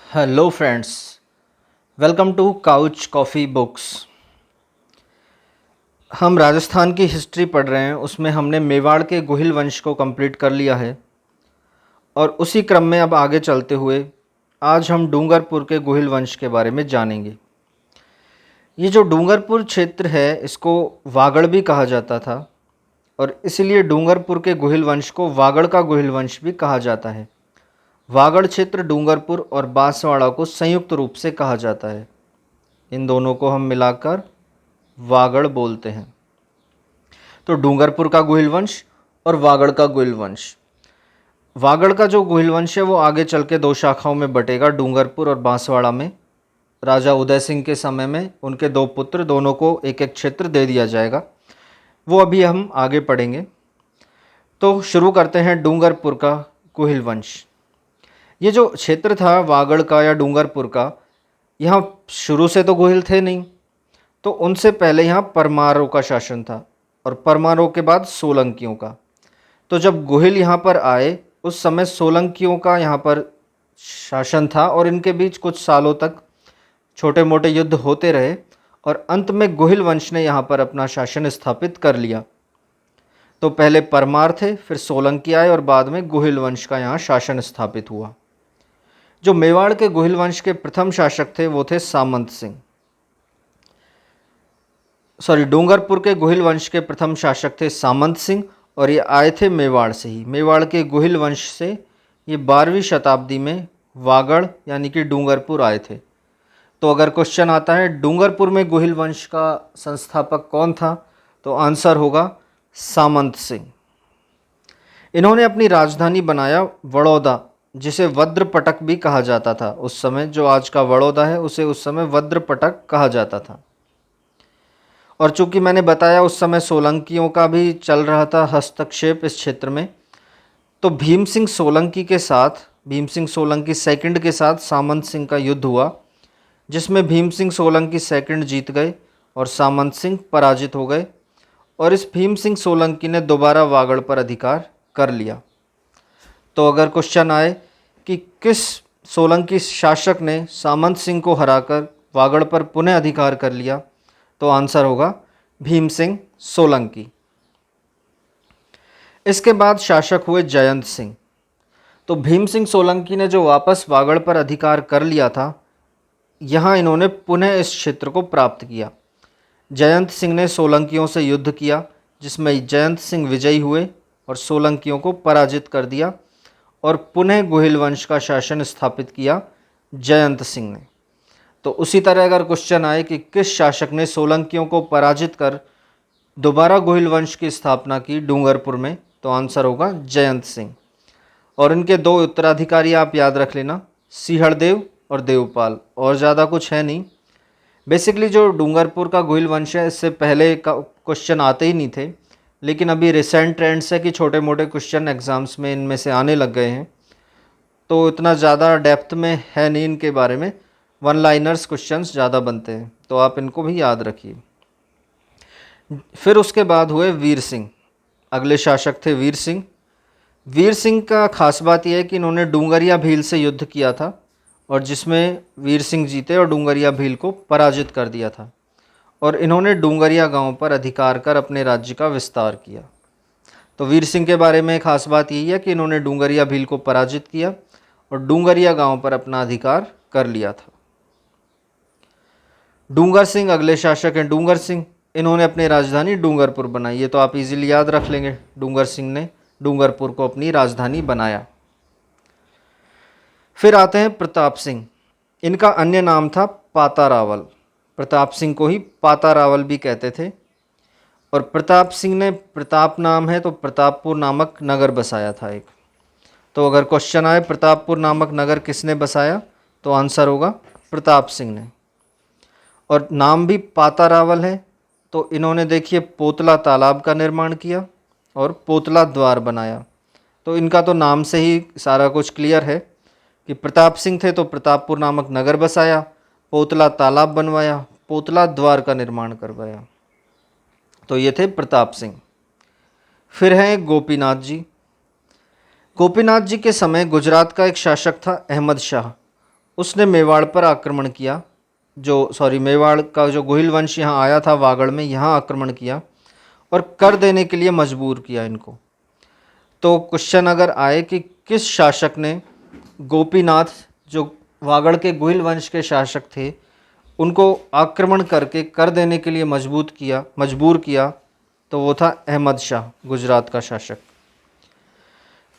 Hello friends, welcome to couch coffee books. हम राजस्थान की history पढ़ रहे हैं। उसमें हमने मेवाड़ के गोहिल वंश को कंप्लीट कर लिया है और उसी क्रम में अब आगे चलते हुए आज हम डूंगरपुर के गोहिल वंश के बारे में जानेंगे। ये जो डूंगरपुर क्षेत्र है इसको वागड़ भी कहा जाता था और इसीलिए डूंगरपुर के गोहिल वंश को वागड़ का गोहिल वंश भी कहा जाता है। वागड़ क्षेत्र डूंगरपुर और बांसवाड़ा को संयुक्त रूप से कहा जाता है। इन दोनों को हम मिलाकर वागड़ बोलते हैं। तो डूंगरपुर का गोहिल वंश और वागड़ का गोहिल वंश। वागड़ का जो गोहिल वंश है वो आगे चल के दो शाखाओं में बटेगा, डूंगरपुर और बांसवाड़ा में। राजा उदय सिंह के समय में उनके दो पुत्र, दोनों को एक एक क्षेत्र दे दिया जाएगा। वो अभी हम आगे पढ़ेंगे। तो शुरू करते हैं डूंगरपुर का गोहिल वंश। ये जो क्षेत्र था वागड़ का या डूंगरपुर का, यहाँ शुरू से तो गोहिल थे नहीं, तो उनसे पहले यहाँ परमारों का शासन था और परमारों के बाद सोलंकियों का। तो जब गोहिल यहाँ पर आए उस समय सोलंकियों का यहाँ पर शासन था और इनके बीच कुछ सालों तक छोटे मोटे युद्ध होते रहे और अंत में गोहिल वंश ने यहाँ पर अपना शासन स्थापित कर लिया। तो पहले परमार थे, फिर सोलंकी आए और बाद में गोहिल वंश का यहाँ शासन स्थापित हुआ। जो मेवाड़ के गोहिल वंश के प्रथम शासक थे वो थे सामंत सिंह। डूंगरपुर के गोहिल वंश के प्रथम शासक थे सामंत सिंह और ये आए थे मेवाड़ से ही। मेवाड़ के गोहिल वंश से ये 12वीं शताब्दी में वागड़ यानी कि डूंगरपुर आए थे। तो अगर क्वेश्चन आता है डूंगरपुर में गोहिल वंश का संस्थापक कौन था, तो आंसर होगा सामंत सिंह। इन्होंने अपनी राजधानी बनाया वडोदरा, जिसे वज्रपटक भी कहा जाता था। उस समय जो आज का बड़ौदा है उसे उस समय वज्रपटक कहा जाता था। और चूंकि मैंने बताया उस समय सोलंकियों का भी चल रहा था हस्तक्षेप इस क्षेत्र में, तो भीम सिंह सोलंकी के साथ, भीम सिंह सोलंकी सेकंड के साथ सामंत सिंह का युद्ध हुआ, जिसमें भीम सिंह सोलंकी सेकंड जीत गए और सामंत सिंह पराजित हो गए। और इस भीम सिंह सोलंकी ने दोबारा वागड़ पर अधिकार कर लिया। तो अगर क्वेश्चन आए कि किस सोलंकी शासक ने सामंत सिंह को हराकर वागड़ पर पुनः अधिकार कर लिया, तो आंसर होगा भीम सिंह सोलंकी। इसके बाद शासक हुए जयंत सिंह। तो भीम सिंह सोलंकी ने जो वापस वागड़ पर अधिकार कर लिया था, यहाँ इन्होंने पुनः इस क्षेत्र को प्राप्त किया। जयंत सिंह ने सोलंकियों से युद्ध किया, जिसमें जयंत सिंह विजयी हुए और सोलंकियों को पराजित कर दिया और पुनः गोहिल वंश का शासन स्थापित किया जयंत सिंह ने। तो उसी तरह अगर क्वेश्चन आए कि किस शासक ने सोलंकियों को पराजित कर दोबारा गोहिल वंश की स्थापना की डूंगरपुर में, तो आंसर होगा जयंत सिंह। और इनके दो उत्तराधिकारी आप याद रख लेना, सिंहड़देव और देवपाल, और ज़्यादा कुछ है नहीं। बेसिकली जो डूंगरपुर का गोहिल वंश है इससे पहले का क्वेश्चन आते ही नहीं थे, लेकिन अभी रिसेंट ट्रेंड्स है कि छोटे मोटे क्वेश्चन एग्ज़ाम्स में इनमें से आने लग गए हैं। तो इतना ज़्यादा डेप्थ में है नहीं इनके बारे में, वन लाइनर्स क्वेश्चंस ज़्यादा बनते हैं, तो आप इनको भी याद रखिए। फिर उसके बाद हुए वीर सिंह। अगले शासक थे वीर सिंह। वीर सिंह का खास बात यह है कि इन्होंने डूंगरिया भील से युद्ध किया था और जिसमें वीर सिंह जीते और डूंगरिया भील को पराजित कर दिया था। और इन्होंने डूंगरिया गांव पर अधिकार कर अपने राज्य का विस्तार किया। तो वीर सिंह के बारे में खास बात यही है कि इन्होंने डूंगरिया भील को पराजित किया और डूंगरिया गांव पर अपना अधिकार कर लिया था। डूंगर सिंह अगले शासक हैं। डूंगर सिंह, इन्होंने अपनी राजधानी डूंगरपुर बनाई। ये तो आप इजीली याद रख लेंगे, डूंगर सिंह ने डूंगरपुर को अपनी राजधानी बनाया। फिर आते हैं प्रताप सिंह। इनका अन्य नाम था पाता रावल। प्रताप सिंह को ही पाता रावल भी कहते थे। और प्रताप सिंह ने, प्रताप नाम है तो प्रतापपुर नामक नगर बसाया था एक। तो अगर क्वेश्चन आए प्रतापपुर नामक नगर किसने बसाया, तो आंसर होगा प्रताप सिंह ने। और नाम भी पाता रावल है, तो इन्होंने देखिए पोतला तालाब का निर्माण किया और पोतला द्वार बनाया। तो इनका तो नाम से ही सारा कुछ क्लियर है कि प्रताप सिंह थे तो प्रतापपुर नामक नगर बसाया, पोतला तालाब बनवाया, पोतला द्वार का निर्माण करवाया। तो ये थे प्रताप सिंह। फिर हैं गोपीनाथ जी। गोपीनाथ जी के समय गुजरात का एक शासक था अहमद शाह उसने मेवाड़ पर आक्रमण किया। मेवाड़ का जो गोहिल वंश यहाँ आया था वागड़ में, यहाँ आक्रमण किया और कर देने के लिए मजबूर किया इनको। तो क्वेश्चन अगर आए कि किस शासक ने गोपीनाथ, जो वागड़ के गोहिल वंश के शासक थे, उनको आक्रमण करके कर देने के लिए मजबूर किया, तो वो था अहमद शाह, गुजरात का शासक।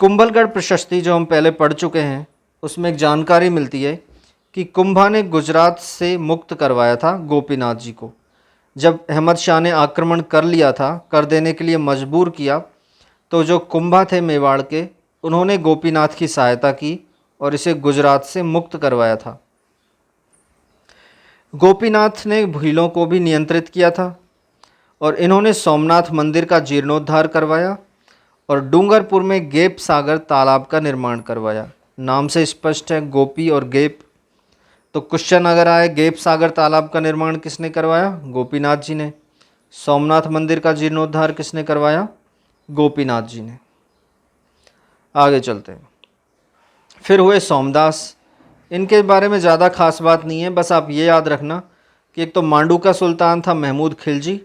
कुंभलगढ़ प्रशस्ति जो हम पहले पढ़ चुके हैं, उसमें एक जानकारी मिलती है कि कुंभा ने गुजरात से मुक्त करवाया था गोपीनाथ जी को। जब अहमद शाह ने आक्रमण कर लिया था, कर देने के लिए मजबूर किया, तो जो कुंभा थे मेवाड़ के, उन्होंने गोपीनाथ की सहायता की और इसे गुजरात से मुक्त करवाया था। गोपीनाथ ने भीलों को भी नियंत्रित किया था और इन्होंने सोमनाथ मंदिर का जीर्णोद्धार करवाया और डूंगरपुर में गेप सागर तालाब का निर्माण करवाया। नाम से स्पष्ट है, गोपी और गेप। तो क्वेश्चन अगर आए गेप सागर तालाब का निर्माण किसने करवाया? गोपीनाथ जी ने। सोमनाथ मंदिर का जीर्णोद्धार किसने करवाया? गोपीनाथ जी ने। आगे चलते हैं। फिर हुए सोमदास। इनके बारे में ज़्यादा खास बात नहीं है, बस आप ये याद रखना कि एक तो मांडू का सुल्तान था महमूद खिलजी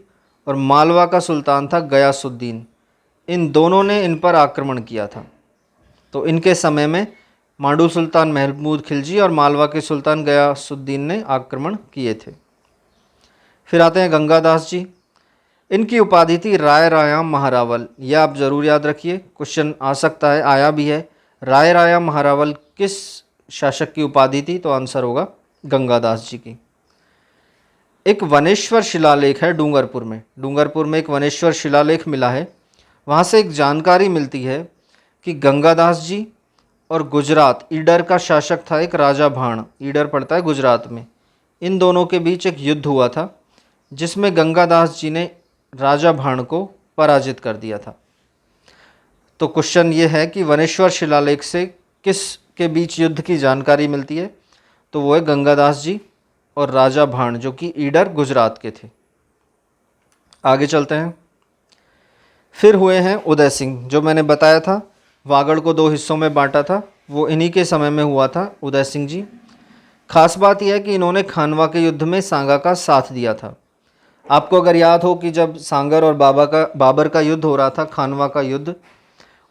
और मालवा का सुल्तान था गयासुद्दीन। इन दोनों ने इन पर आक्रमण किया था। तो इनके समय में मांडू सुल्तान महमूद खिलजी और मालवा के सुल्तान गयासुद्दीन ने आक्रमण किए थे। फिर आते हैं गंगादास जी। इनकी उपाधि थी राय राया महारावल। यह आप ज़रूर याद रखिए, क्वेश्चन आ सकता है, आया भी है। राय राया महारावल किस शासक की उपाधि थी? तो आंसर होगा गंगादास जी की। एक वनेश्वर शिलालेख है डूंगरपुर में एक वनेश्वर शिलालेख मिला है। वहाँ से एक जानकारी मिलती है कि गंगादास जी और गुजरात, ईडर का शासक था एक राजा भाण, ईडर पड़ता है गुजरात में, इन दोनों के बीच एक युद्ध हुआ था जिसमें गंगादास जी ने राजा भाण को पराजित कर दिया था। तो क्वेश्चन ये है कि वनेश्वर शिलालेख से किस के बीच युद्ध की जानकारी मिलती है? तो वो है गंगादास जी और राजा भाण, जो कि ईडर गुजरात के थे। आगे चलते हैं। फिर हुए हैं उदय सिंह। जो मैंने बताया था वागड़ को 2 हिस्सों में बांटा था, वो इन्हीं के समय में हुआ था, उदय सिंह जी। खास बात यह है कि इन्होंने खानवा के युद्ध में सांगा का साथ दिया था। आपको अगर याद हो कि जब सांगर और बाबर का युद्ध हो रहा था, खानवा का युद्ध,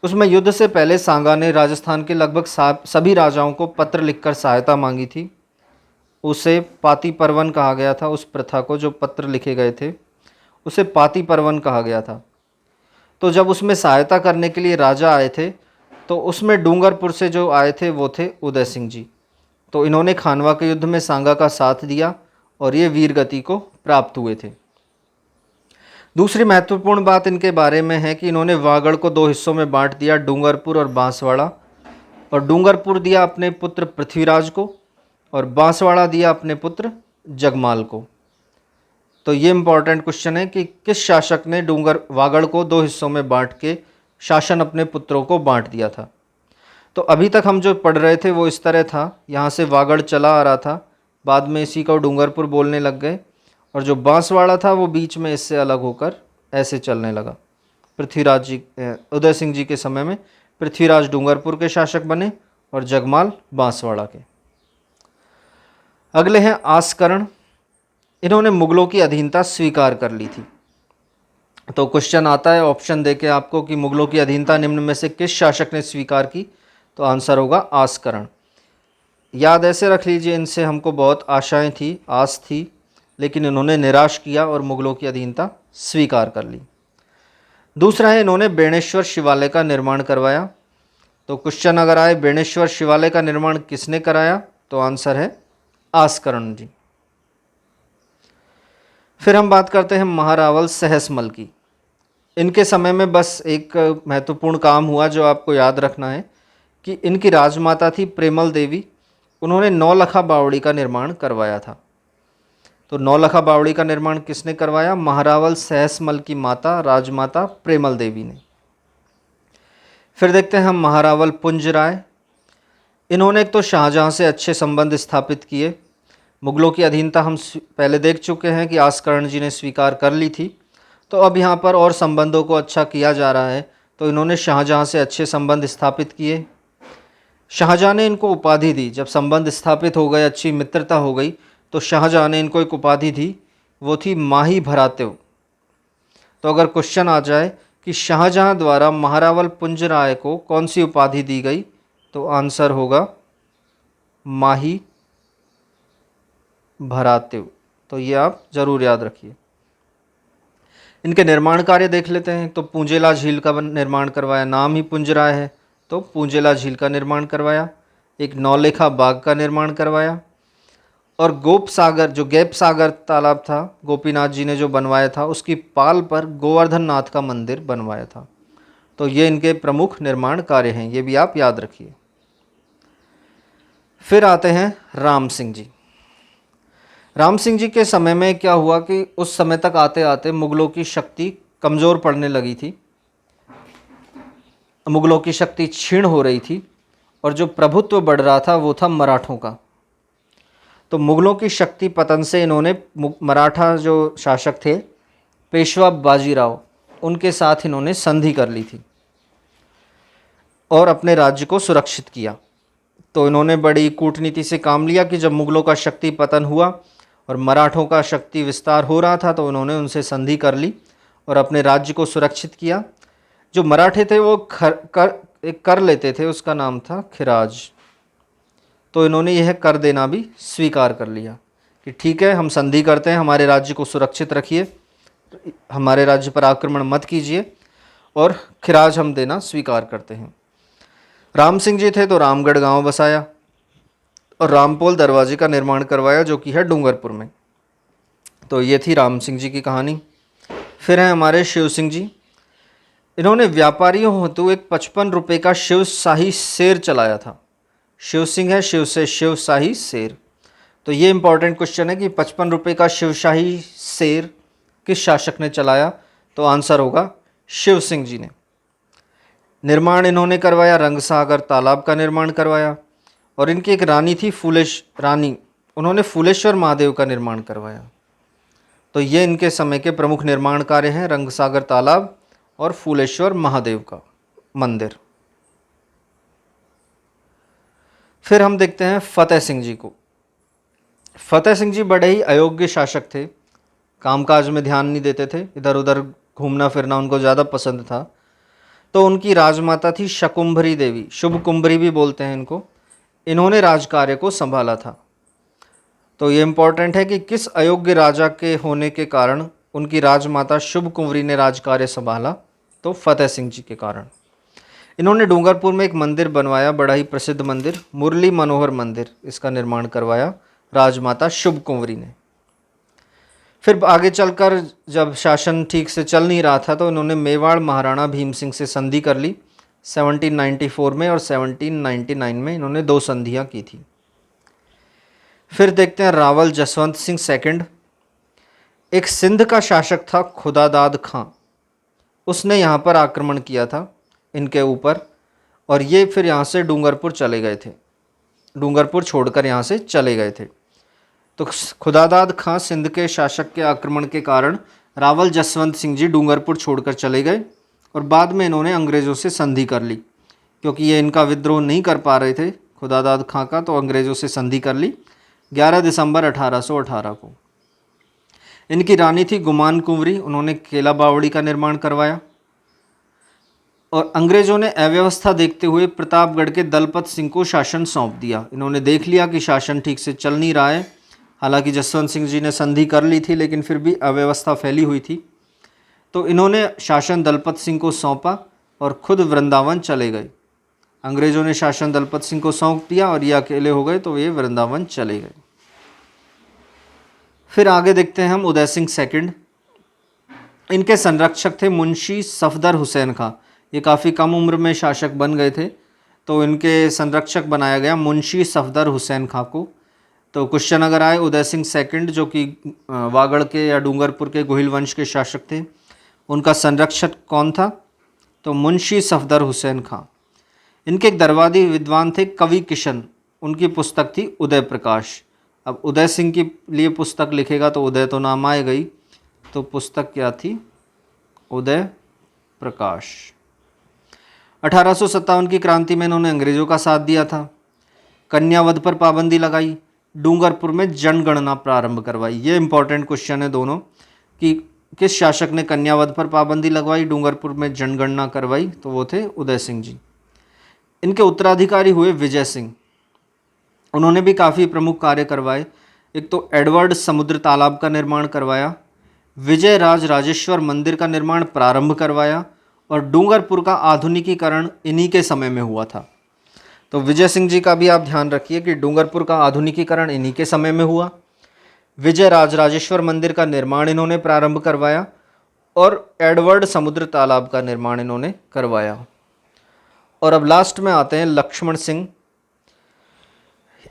उसमें युद्ध से पहले सांगा ने राजस्थान के लगभग सभी राजाओं को पत्र लिखकर सहायता मांगी थी। उसे पाती परवन कहा गया था। उस प्रथा को, जो पत्र लिखे गए थे, उसे पाती परवन कहा गया था। तो जब उसमें सहायता करने के लिए राजा आए थे, तो उसमें डूंगरपुर से जो आए थे वो थे उदय सिंह जी। तो इन्होंने खानवा के युद्ध में सांगा का साथ दिया और ये वीरगति को प्राप्त हुए थे। दूसरी महत्वपूर्ण बात इनके बारे में है कि इन्होंने वागड़ को 2 हिस्सों में बांट दिया, डूंगरपुर और बांसवाड़ा। और डूंगरपुर दिया अपने पुत्र पृथ्वीराज को और बांसवाड़ा दिया अपने पुत्र जगमाल को। तो ये इम्पॉर्टेंट क्वेश्चन है कि किस शासक ने वागड़ को 2 हिस्सों में बांट के शासन अपने पुत्रों को बांट दिया था? तो अभी तक हम जो पढ़ रहे थे वो इस तरह था, यहाँ से वागड़ चला आ रहा था, बाद में इसी को डूंगरपुर बोलने लग गए, और जो बांसवाड़ा था वो बीच में इससे अलग होकर ऐसे चलने लगा। पृथ्वीराज जी, उदय सिंह जी के समय में पृथ्वीराज डूंगरपुर के शासक बने और जगमाल बांसवाड़ा के। अगले हैं आसकरण। इन्होंने मुगलों की अधीनता स्वीकार कर ली थी। तो क्वेश्चन आता है ऑप्शन देके आपको कि मुगलों की अधीनता निम्न में से किस शासक ने स्वीकार की? तो आंसर होगा आसकरण। याद ऐसे रख लीजिए, इनसे हमको बहुत आशाएं थी, आस थी, लेकिन इन्होंने निराश किया और मुगलों की अधीनता स्वीकार कर ली। दूसरा है, इन्होंने बेणेश्वर शिवालय का निर्माण करवाया। तो क्वेश्चन अगर आए बेणेश्वर शिवालय का निर्माण किसने कराया? तो आंसर है आसकरण जी। फिर हम बात करते हैं महारावल सहसमल की। इनके समय में बस एक महत्वपूर्ण काम हुआ जो आपको याद रखना है कि इनकी राजमाता थी प्रेमल देवी। उन्होंने नौलखा बावड़ी का निर्माण करवाया था। तो नौलखा बावड़ी का निर्माण किसने करवाया? महारावल सहसमल की माता, राजमाता प्रेमल देवी ने। फिर देखते हैं हम महारावल पुंज राय। इन्होंने एक तो शाहजहां से अच्छे संबंध स्थापित किए। मुगलों की अधीनता हम पहले देख चुके हैं कि आसकरण जी ने स्वीकार कर ली थी, तो अब यहाँ पर और संबंधों को अच्छा किया जा रहा है। तो इन्होंने शाहजहां से अच्छे संबंध स्थापित किए। शाहजहाँ ने इनको उपाधि दी। जब संबंध स्थापित हो गए, अच्छी मित्रता हो गई, तो शाहजहाँ ने इनको एक उपाधि दी, वो थी माही भरातेव। तो अगर क्वेश्चन आ जाए कि शाहजहाँ द्वारा महारावल पुंज राय को कौन सी उपाधि दी गई, तो आंसर होगा माही भरातेव। तो ये आप जरूर याद रखिए। इनके निर्माण कार्य देख लेते हैं। तो पूंजेला झील का निर्माण करवाया, नाम ही पुंजराय है तो पूंजेला झील का निर्माण करवाया। एक नौलेखा बाग का निर्माण करवाया, और गोप सागर, जो गैप सागर तालाब था, गोपीनाथ जी ने जो बनवाया था, उसकी पाल पर गोवर्धन नाथ का मंदिर बनवाया था। तो ये इनके प्रमुख निर्माण कार्य हैं, ये भी आप याद रखिए। फिर आते हैं राम सिंह जी। राम सिंह जी के समय में क्या हुआ कि उस समय तक आते आते मुगलों की शक्ति कमज़ोर पड़ने लगी थी, मुगलों की शक्ति क्षीण हो रही थी, और जो प्रभुत्व बढ़ रहा था वो था मराठों का। तो मुगलों की शक्ति पतन से इन्होंने मराठा जो शासक थे पेशवा बाजीराव, उनके साथ इन्होंने संधि कर ली थी और अपने राज्य को सुरक्षित किया। तो इन्होंने बड़ी कूटनीति से काम लिया कि जब मुगलों का शक्ति पतन हुआ और मराठों का शक्ति विस्तार हो रहा था, तो उन्होंने उनसे संधि कर ली और अपने राज्य को सुरक्षित किया। जो मराठे थे वो एक कर लेते थे, उसका नाम था खिराज। तो इन्होंने यह कर देना भी स्वीकार कर लिया कि ठीक है, हम संधि करते हैं, हमारे राज्य को सुरक्षित रखिए, हमारे राज्य पर आक्रमण मत कीजिए, और खिराज हम देना स्वीकार करते हैं। राम सिंह जी थे तो रामगढ़ गांव बसाया और रामपोल दरवाजे का निर्माण करवाया, जो कि है डूंगरपुर में। तो ये थी राम सिंह जी की कहानी। फिर हैं हमारे शिव सिंह जी। इन्होंने व्यापारियों हेतु एक 55 रुपये का शिव शाही शेर चलाया था। शिव सिंह है, शिव से शिव शाही शेर। तो ये इंपॉर्टेंट क्वेश्चन है कि 55 रुपये का शिव शाही शेर किस शासक ने चलाया, तो आंसर होगा शिव सिंह जी ने। निर्माण इन्होंने करवाया, रंगसागर तालाब का निर्माण करवाया, और इनकी एक रानी थी रानी, उन्होंने फूलेश्वर महादेव का निर्माण करवाया। तो ये इनके समय के प्रमुख निर्माण कार्य हैं, रंगसागर तालाब और फूलेश्वर महादेव का मंदिर। फिर हम देखते हैं फतेह सिंह जी को। फतेह सिंह जी बड़े ही अयोग्य शासक थे, कामकाज में ध्यान नहीं देते थे, इधर उधर घूमना फिरना उनको ज़्यादा पसंद था। तो उनकी राजमाता थी शकुंभरी देवी, शुभ कुंभरी भी बोलते हैं इनको, इन्होंने राजकार्य को संभाला था। तो ये इंपॉर्टेंट है कि किस अयोग्य राजा के होने के कारण उनकी राजमाता शुभ कुंवरी ने राजकार्य संभाला, तो फतेह सिंह जी के कारण। इन्होंने डूंगरपुर में एक मंदिर बनवाया, बड़ा ही प्रसिद्ध मंदिर, मुरली मनोहर मंदिर, इसका निर्माण करवाया राजमाता शुभ कुंवरी ने। फिर आगे चलकर जब शासन ठीक से चल नहीं रहा था, तो इन्होंने मेवाड़ महाराणा भीम सिंह से संधि कर ली 1794 में, और 1799 में इन्होंने 2 संधियां की थी। फिर देखते हैं रावल जसवंत सिंह सेकंड। एक सिंध का शासक था खुदादाद खां, उसने यहाँ पर आक्रमण किया था इनके ऊपर, और ये फिर यहाँ से डूंगरपुर चले गए थे, डूंगरपुर छोड़कर यहाँ से चले गए थे। तो खुदादाद खां सिंध के शासक के आक्रमण के कारण रावल जसवंत सिंह जी डूंगरपुर छोड़कर चले गए, और बाद में इन्होंने अंग्रेज़ों से संधि कर ली, क्योंकि ये इनका विद्रोह नहीं कर पा रहे थे खुदादाद खां का, तो अंग्रेज़ों से संधि कर ली 11 दिसंबर 1818 को। इनकी रानी थी गुमान कुंवरी, उन्होंने केला बावड़ी का निर्माण करवाया, और अंग्रेज़ों ने अव्यवस्था देखते हुए प्रतापगढ़ के दलपत सिंह को शासन सौंप दिया। इन्होंने देख लिया कि शासन ठीक से चल नहीं रहा है, हालांकि जसवंत सिंह जी ने संधि कर ली थी, लेकिन फिर भी अव्यवस्था फैली हुई थी। तो इन्होंने शासन दलपत सिंह को सौंपा और खुद वृंदावन चले गए। अंग्रेज़ों ने शासन दलपत सिंह को सौंप दिया और ये अकेले हो गए, तो ये वृंदावन चले गए। फिर आगे देखते हैं हम उदय सिंह सेकंड। इनके संरक्षक थे मुंशी सफदर हुसैन खां, ये काफ़ी कम उम्र में शासक बन गए थे, तो इनके संरक्षक बनाया गया मुंशी सफदर हुसैन खां को। तो क्वेश्चन अगर आए, उदय सिंह सेकंड जो कि वागड़ के या डूंगरपुर के गोहिल वंश के शासक थे, उनका संरक्षक कौन था, तो मुंशी सफदर हुसैन खां। इनके एक दरबारी विद्वान थे कवि किशन, उनकी पुस्तक थी उदय प्रकाश। अब उदय सिंह के लिए पुस्तक लिखेगा तो उदय तो नाम आए गई, तो पुस्तक क्या थी, उदय प्रकाश। 1857 की क्रांति में इन्होंने अंग्रेज़ों का साथ दिया था। कन्यावध पर पाबंदी लगाई। डूंगरपुर में जनगणना प्रारंभ करवाई। ये इंपॉर्टेंट क्वेश्चन है दोनों कि किस शासक ने कन्यावध पर पाबंदी लगवाई, डूंगरपुर में जनगणना करवाई, तो वो थे उदय सिंह जी। इनके उत्तराधिकारी हुए विजय सिंह। उन्होंने भी काफ़ी प्रमुख कार्य करवाए। एक तो एडवर्ड समुद्र तालाब का निर्माण करवाया, विजय राज राजेश्वर मंदिर का निर्माण प्रारंभ करवाया और डूंगरपुर का आधुनिकीकरण इन्हीं के समय में हुआ था। तो विजय सिंह जी का भी आप ध्यान रखिए कि डूंगरपुर का आधुनिकीकरण इन्हीं के समय में हुआ। विजय राज राजेश्वर मंदिर का निर्माण इन्होंने प्रारंभ करवाया और एडवर्ड समुद्र तालाब का निर्माण इन्होंने करवाया। और अब लास्ट में आते हैं लक्ष्मण सिंह।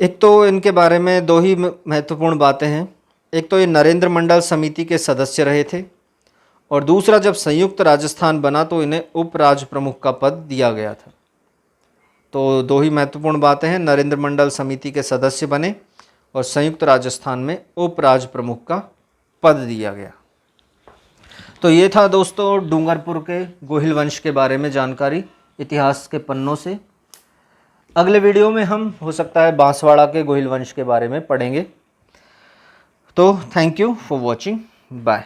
एक तो इनके बारे में दो ही महत्वपूर्ण बातें हैं। एक तो ये नरेंद्र मंडल समिति के सदस्य रहे थे और दूसरा जब संयुक्त राजस्थान बना तो इन्हें उप राज प्रमुख का पद दिया गया था। तो दो ही महत्वपूर्ण बातें हैं, नरेंद्र मंडल समिति के सदस्य बने और संयुक्त राजस्थान में उप राज प्रमुख का पद दिया गया। तो ये था दोस्तों डूंगरपुर के गोहिल वंश के बारे में जानकारी इतिहास के पन्नों से। अगले वीडियो में हम हो सकता है बांसवाड़ा के गोहिल वंश के बारे में पढ़ेंगे। तो thank you for watching, bye.